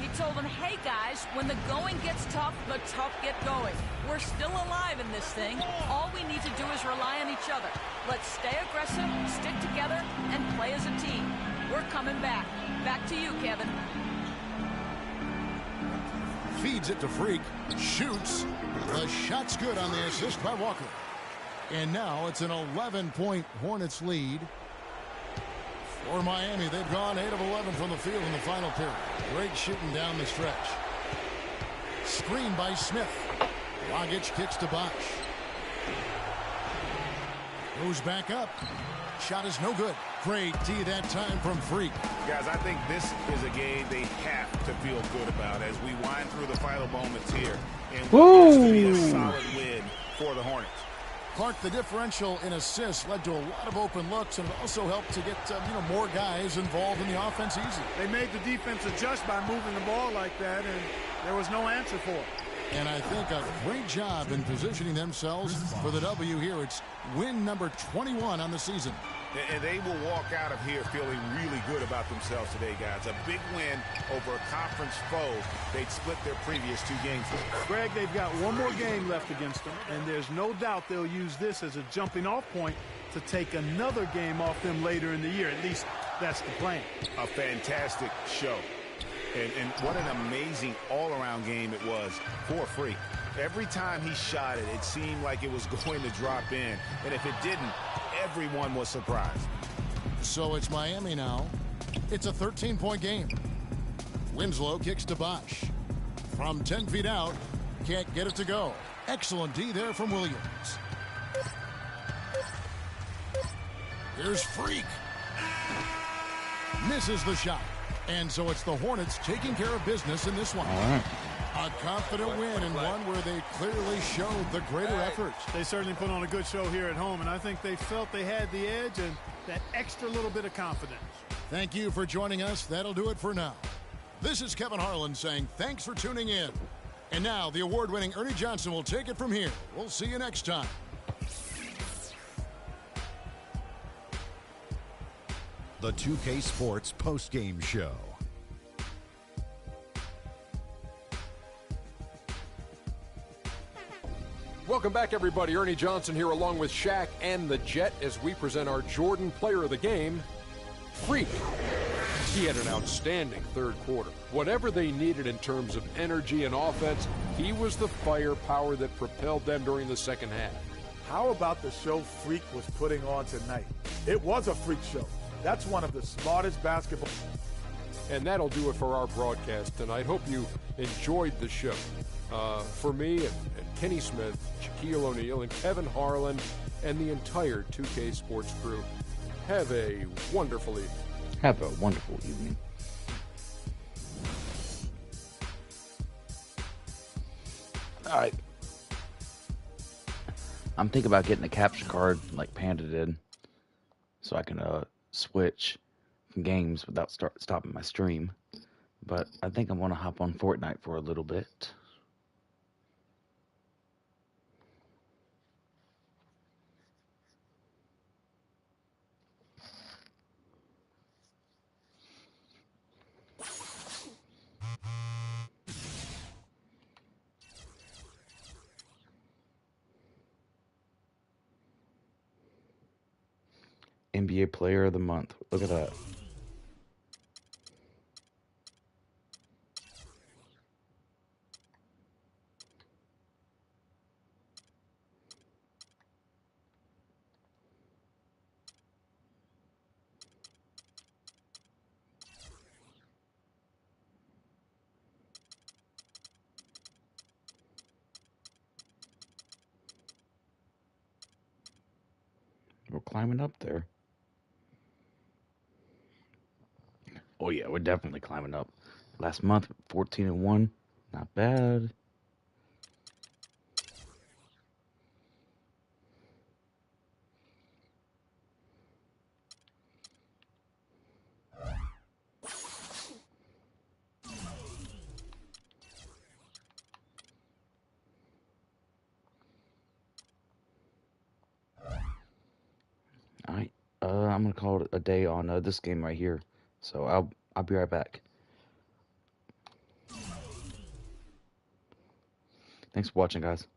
He told them, hey, guys, when the going gets tough, the tough get going. We're still alive in this thing. All we need to do is rely on each other. Let's stay aggressive, stick together, and play as a team. We're coming back. Back to you, Kevin. Feeds it to Freak. Shoots. The shot's good on the assist by Walker. And now it's an 11-point Hornets lead. For Miami, they've gone 8 of 11 from the field in the final period. Great shooting down the stretch. Screen by Smith. Dragic kicks to Bosh. Goes back up. Shot is no good. Great D that time from Freak. Guys, I think this is a game they have to feel good about as we wind through the final moments here. And what looks to be a solid win for the Hornets. Clark, the differential in assists led to a lot of open looks, and it also helped to get more guys involved in the offense easy. They made the defense adjust by moving the ball like that, and there was no answer for it. And I think a great job in positioning themselves for the W here. It's win number 21 on the season. And they will walk out of here feeling really good about themselves today, guys. A big win over a conference foe they'd split their previous 2 games with. Greg, they've got one more game left against them, and there's no doubt they'll use this as a jumping-off point to take another game off them later in the year. At least that's the plan. A fantastic show. And what an amazing all-around game it was for Freak. Every time he shot it, it seemed like it was going to drop in. And if it didn't, everyone was surprised. So it's Miami now. It's a 13-point game. Winslow kicks to Bosh. From 10 feet out, can't get it to go. Excellent D there from Williams. Here's Freak. Misses the shot. And so it's the Hornets taking care of business in this one. All right. A confident win and one where they clearly showed the greater effort. They certainly put on a good show here at home, and I think they felt they had the edge and that extra little bit of confidence. Thank you for joining us. That'll do it for now. This is Kevin Harlan saying thanks for tuning in. And now the award-winning Ernie Johnson will take it from here. We'll see you next time. The 2K Sports postgame show. Welcome back, everybody. Ernie Johnson here along with Shaq and the Jet as we present our Jordan Player of the Game, Freak. He had an outstanding third quarter. Whatever they needed in terms of energy and offense, he was the firepower that propelled them during the second half. How about the show Freak was putting on tonight? It was a freak show. That's one of the smartest basketball. And that'll do it for our broadcast tonight. Hope you enjoyed the show. For me and Kenny Smith, Shaquille O'Neal, and Kevin Harlan, and the entire 2K Sports crew, have a wonderful evening. Have a wonderful evening. All right. I'm thinking about getting a capture card like Panda did, so I can switch games without stopping my stream. But I think I'm going to hop on Fortnite for a little bit. NBA Player of the Month. Look at that. We're climbing up there. Oh yeah, we're definitely climbing up. Last month, 14-1. Not bad. I'm gonna call it a day on this game right here. So I'll be right back. Thanks for watching, guys.